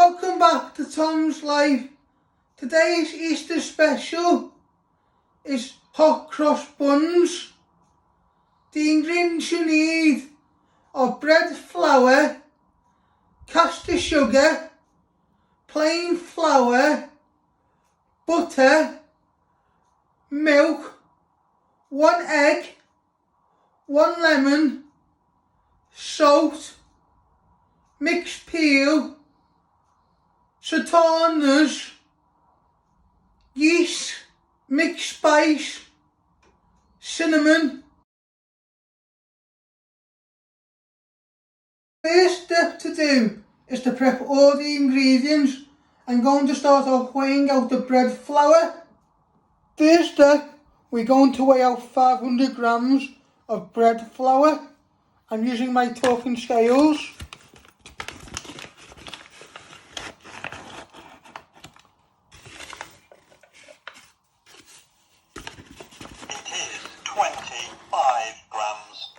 Welcome back to Tom's Life. Today's Easter special is hot cross buns. The ingredients you need are bread flour, caster sugar, plain flour, butter, milk, 1 egg, 1 lemon, salt, mixed peel, sultanas, yeast, mixed spice, cinnamon. First step to do is to prep all the ingredients. I'm going to start off weighing out the bread flour. First step, we're going to weigh out 500 grams of bread flour. I'm using my talking scales. It is 25 grams.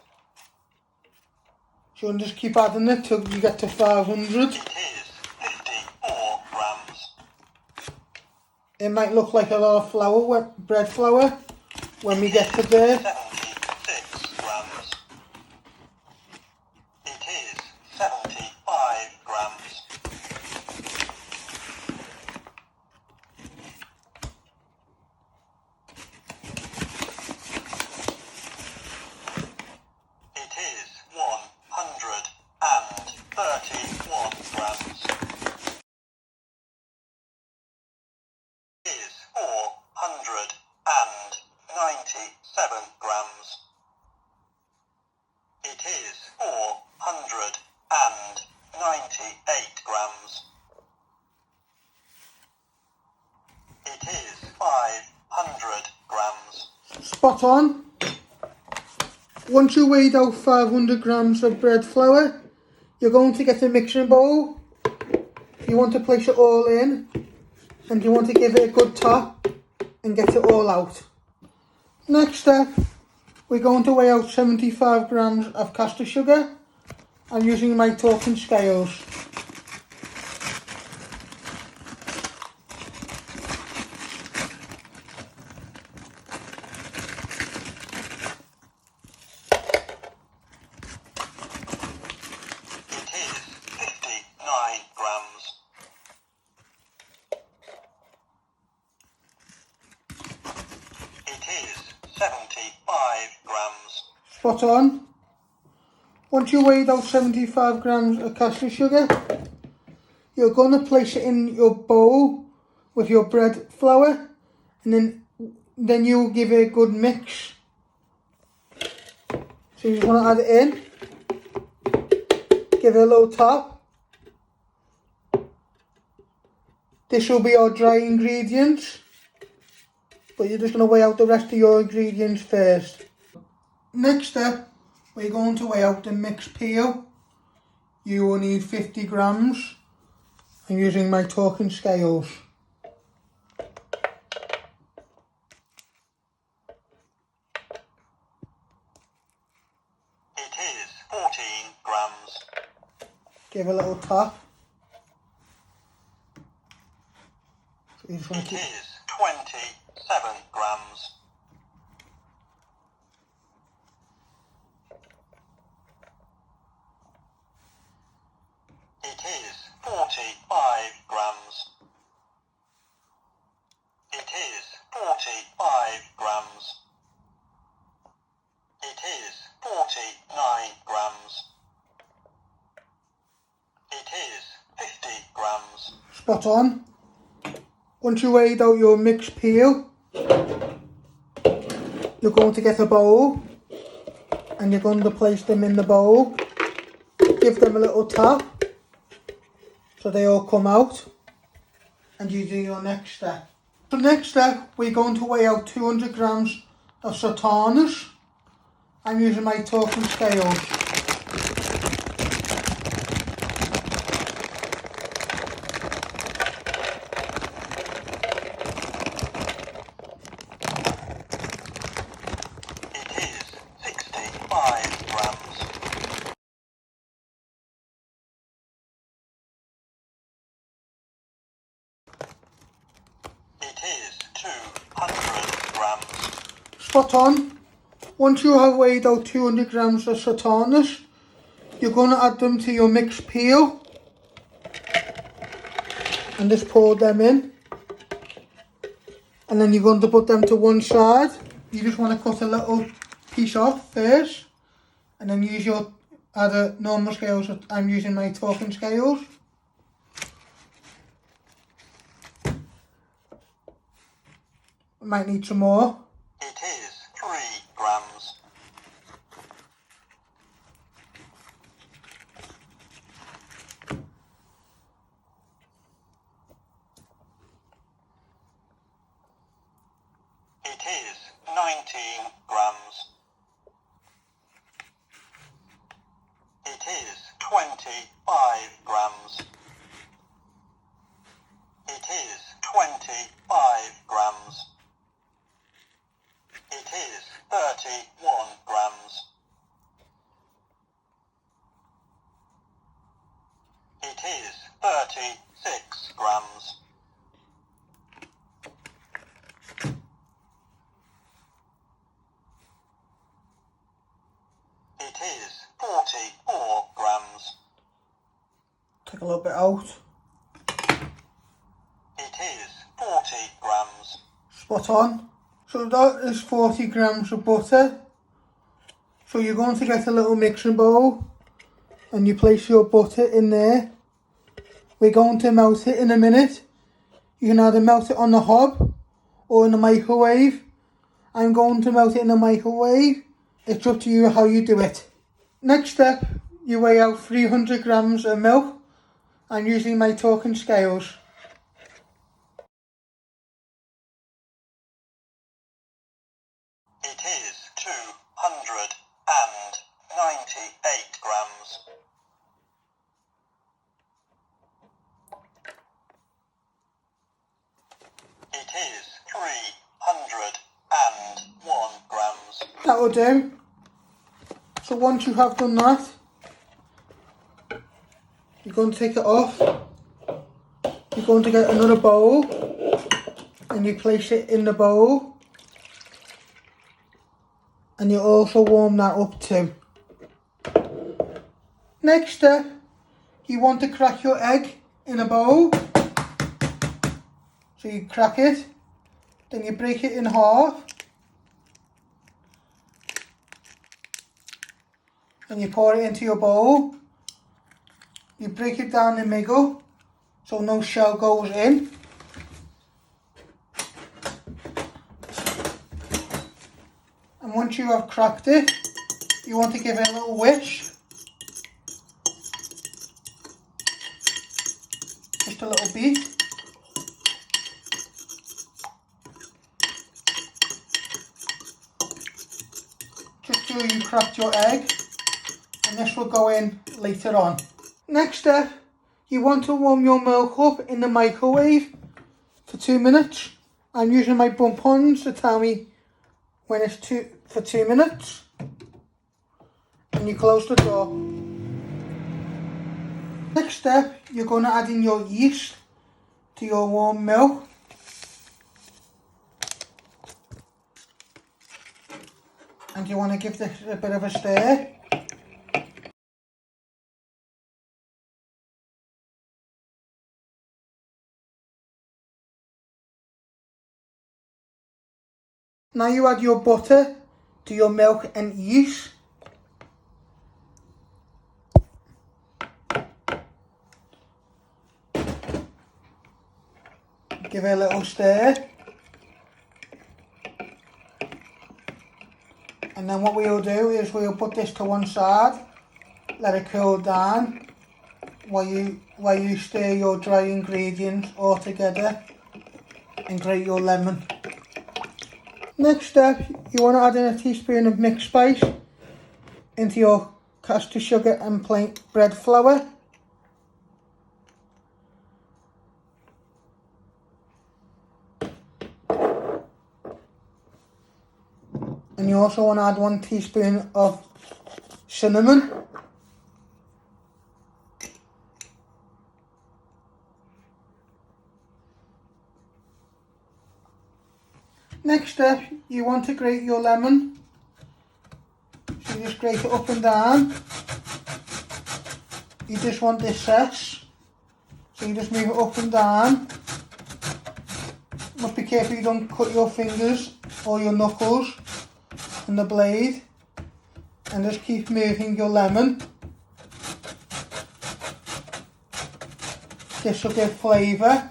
So you just keep adding it till you get to 500. It is 54 grams. It might look like a lot of flour, bread flour, when we get to there. 76 grams. It is 75 grams. It is 131 grams. It is 497 grams. It is 498 grams. It is 500 grams. Spot on. Once you weighed out 500 grams of bread flour, you're going to get a mixing bowl. You want to place it all in, and you want to give it a good top and get it all out. Next step, we're going to weigh out 75 grams of caster sugar. I'm using my talking scales. It is 59 grams. It is 75 grams. Spot on. Once you weighed out 75 grams of caster sugar, you're going to place it in your bowl with your bread flour, and then you'll give it a good mix. So you just want to add it in, give it a little top. This will be our dry ingredients, but you're just going to weigh out the rest of your ingredients first. Next step, we're going to weigh out the mixed peel. You will need 50 grams. I'm using my talking scales. It is 14 grams. Give a little tap. So you just want It to is 27 grams. It is 45 grams. It is 45 grams. It is 49 grams. It is 50 grams. spot on. Once you weighed out your mixed peel, you're going to get a bowl and you're going to place them in the bowl. Give them a little tap so they all come out, and you do your next step. So next step, we're going to weigh out 200 grams of sultanas. I'm using my talking scales. Spot on. Once you have weighed out 200 grams of sultanas, you're going to add them to your mixed peel and just pour them in, and then you're going to put them to one side. You just want to cut a little piece off first, and then use your either normal scales. I'm using my talking scales. I might need some more. It is 3 grams. It is 19 grams. It is 25 grams. It is 25 grams. It is 31 grams. It is 36 grams. It is 44 grams. Take a little bit out. It is 40 grams. Spot on. So that is 40 grams of butter. So you're going to get a little mixing bowl and you place your butter in there. We're going to melt it in a minute. You can either melt it on the hob or in the microwave. I'm going to melt it in the microwave. It's up to you how you do it. Next step, you weigh out 300 grams of milk. I'm using my talking scales. It is 298 grams. It is 301 grams. That will do. So once you have done that, you're going to take it off. You're going to get another bowl and you place it in the bowl. And you also warm that up too. Next step, you want to crack your egg in a bowl. So you crack it, then you break it in half. And you pour it into your bowl. You break it down the middle so no shell goes in. And once you have cracked it, you want to give it a little whisk. Just a little beat. Just so you cracked your egg, and this will go in later on. Next step, you want to warm your milk up in the microwave for 2 minutes. I'm using my Buns to tell me when it's for 2 minutes. And you close the door. Next step, you're going to add in your yeast to your warm milk. And you want to give this a bit of a stir. Now you add your butter to your milk and yeast. Give it a little stir. And then what we'll do is we'll put this to one side, let it cool down while you stir your dry ingredients all together and grate your lemon. Next step, you want to add in a teaspoon of mixed spice into your caster sugar and plain bread flour. And you also want to add 1 teaspoon of cinnamon. Next step, you want to grate your lemon. So you just grate it up and down. You just want this zest. So you just move it up and down. Must be careful you don't cut your fingers or your knuckles on the blade. And just keep moving your lemon. This will give flavour.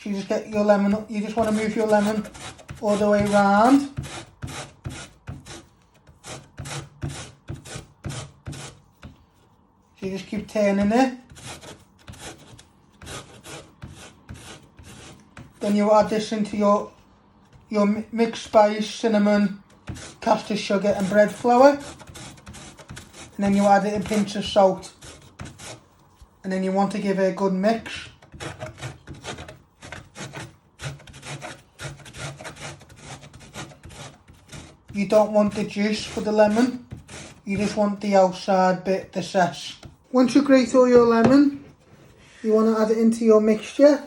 So you just get your lemon, you just want to move your lemon all the way around. So you just keep turning it. Then you add this into your mixed spice, cinnamon, caster sugar and bread flour. And then you add it a pinch of salt. And then you want to give it a good mix. You don't want the juice for the lemon. You just want the outside bit, the zest. Once you grate all your lemon, you want to add it into your mixture.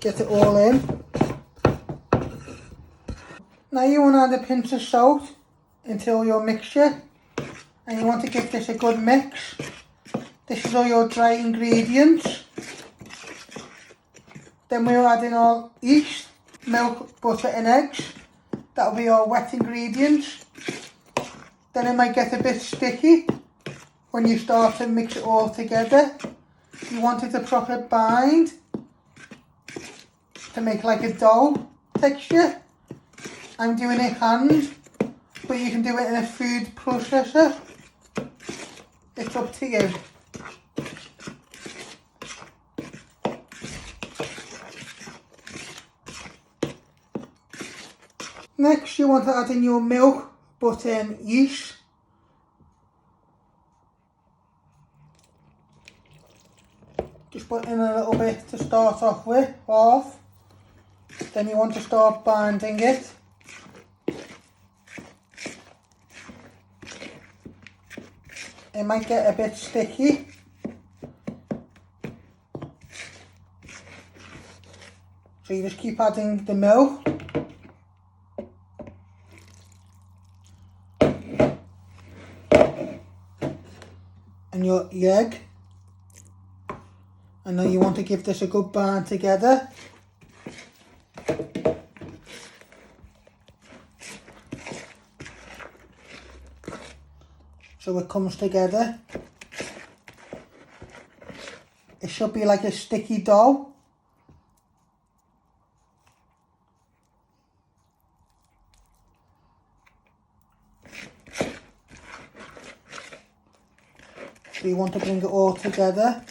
Get it all in. Now you want to add a pinch of salt into all your mixture. And you want to give this a good mix. This is all your dry ingredients. Then we'll add in our yeast, milk, butter and eggs. That'll be our wet ingredients. Then it might get a bit sticky when you start to mix it all together. You want it to proper bind to make like a dough texture. I'm doing it hand, but you can do it in a food processor. It's up to you. Next, you want to add in your milk, butter and yeast. Just put in a little bit to start off with, half. Then you want to start binding it. It might get a bit sticky. So you just keep adding the milk. And your egg. And then you want to give this a good bind together. So it comes together. It should be like a sticky dough. So you want to bring it all together.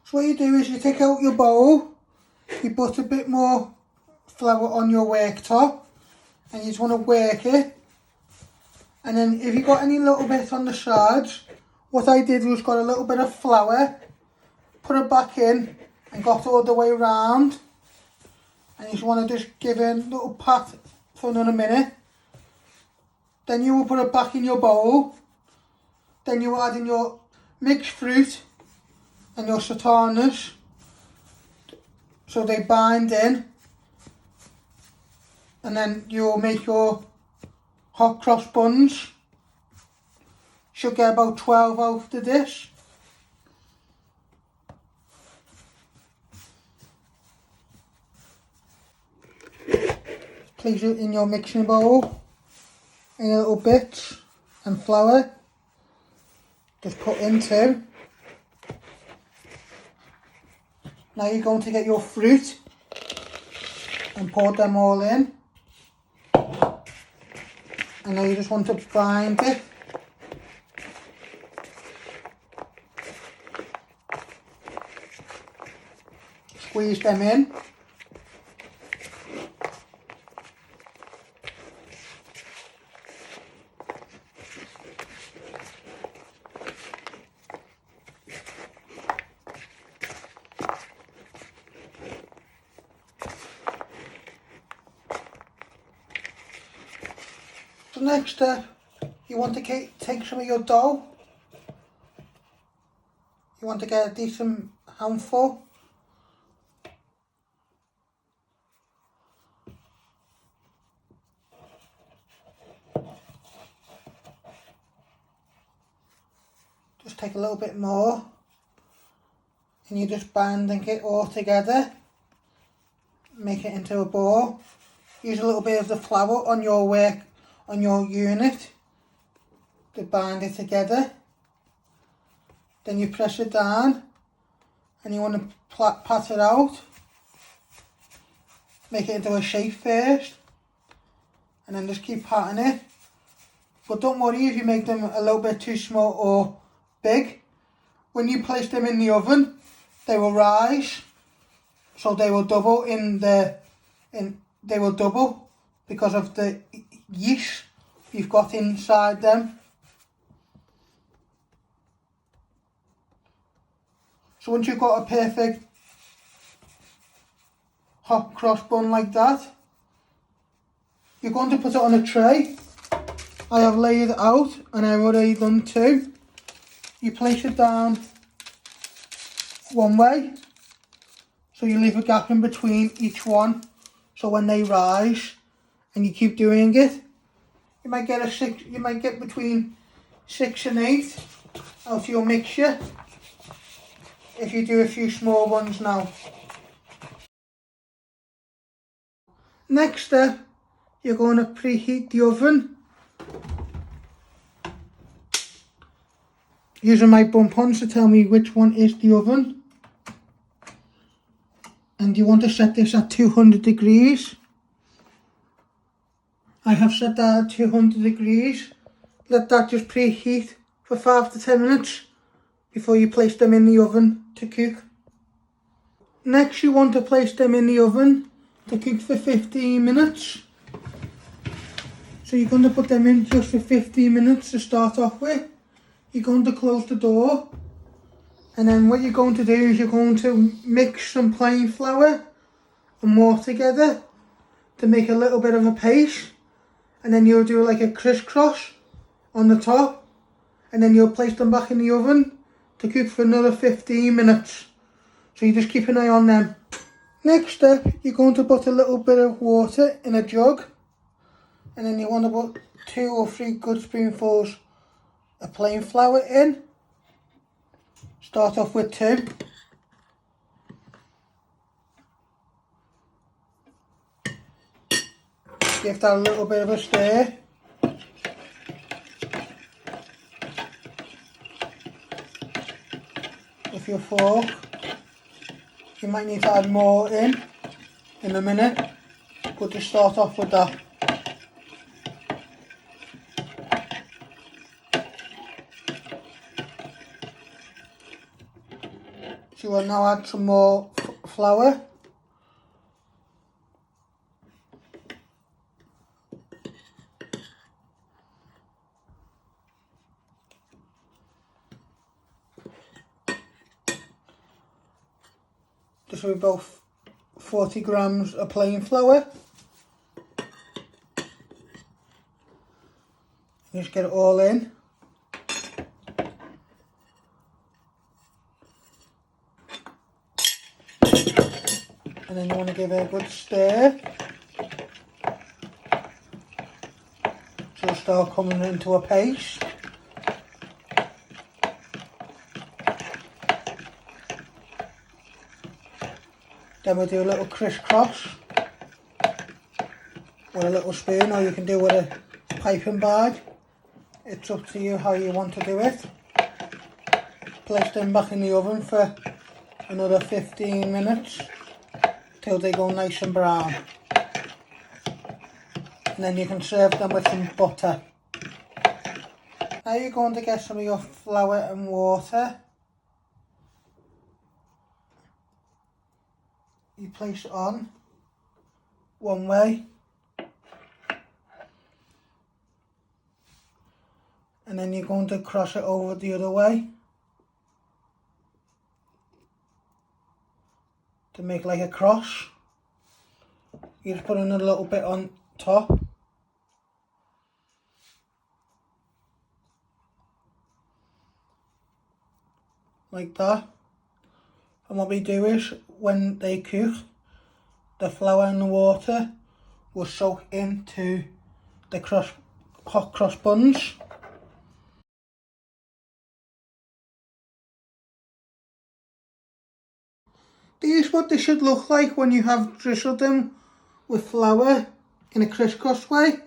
So what you do is you take out your bowl, you put a bit more flour on your worktop and you just want to work it. And then if you got any little bit on the sides, what I did was got a little bit of flour, put it back in and got it all the way around. And you just want to just give it a little pat for another minute. Then you will put it back in your bowl. Then you will add in your mixed fruit and your sultanas so they bind in, and then you'll make your hot cross buns. Should get about 12 out of the dish. Place it in your mixing bowl in a little bit and flour. Just put into. Now you're going to get your fruit and pour them all in. And now you just want to bind it. Squeeze them in. So next step, you want to take some of your dough. You want to get a decent handful. Just take a little bit more. And you just banding it all together. Make it into a ball. Use a little bit of the flour on your unit to bind it together. Then you press it down and you want to pat it out. Make it into a shape first and then just keep patting it. But don't worry if you make them a little bit too small or big. When you place them in the oven, they will rise, so they will double they will double because of the yeast you've got inside them. So once you've got a perfect hot cross bun like that, you're going to put it on a tray. I have laid it out and I've already done two. You place it down one way, so you leave a gap in between each one, so when they rise, and you keep doing it, you might get between 6 and 8 out of your mixture if you do a few small ones now. Next step, you're going to preheat the oven. Using my buns to tell me which one is the oven. And you want to set this at 200 degrees. I have set that at 200 degrees. Let that just preheat for 5 to 10 minutes before you place them in the oven to cook. Next, you want to place them in the oven to cook for 15 minutes. So you're going to put them in just for 15 minutes to start off with. You're going to close the door. And then what you're going to do is you're going to mix some plain flour and water together to make a little bit of a paste. And then you'll do like a crisscross on the top. And then you'll place them back in the oven to cook for another 15 minutes. So you just keep an eye on them. Next step, you're going to put a little bit of water in a jug. And then you want to put 2 or 3 good spoonfuls of plain flour in. Start off with 2. Give that a little bit of a stir. With your fork. You might need to add more in a minute, but just start off with that. So we'll now add some more flour. Just with about 40 grams of plain flour. Just get it all in. And then you want to give it a good stir. So it'll start coming into a paste. Then we'll do a little crisscross with a little spoon, or you can do with a piping bag. It's up to you how you want to do it. Place them back in the oven for another 15 minutes till they go nice and brown. And then you can serve them with some butter. Now you're going to get some of your flour and water. You place it on one way, and then you're going to cross it over the other way to make like a cross. You just put another little bit on top, like that. And what we do is, when they cook, the flour and the water will soak into the hot cross buns. This is what they should look like when you have drizzled them with flour in a crisscross way.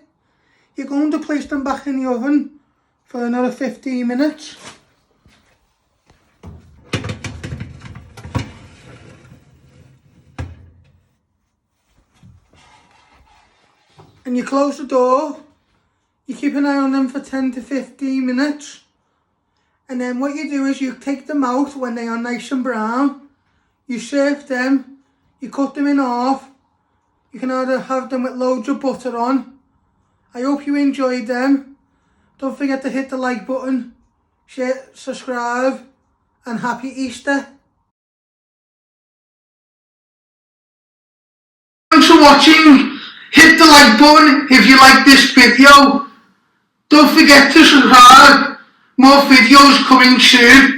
You're going to place them back in the oven for another 15 minutes. And you close the door, you keep an eye on them for 10 to 15 minutes. And then what you do is you take them out when they are nice and brown. You serve them, you cut them in half. You can either have them with loads of butter on. I hope you enjoyed them. Don't forget to hit the like button, share, subscribe, and happy Easter. Thanks for watching. Hit the like button if you like this video. Don't forget to subscribe. More videos coming soon.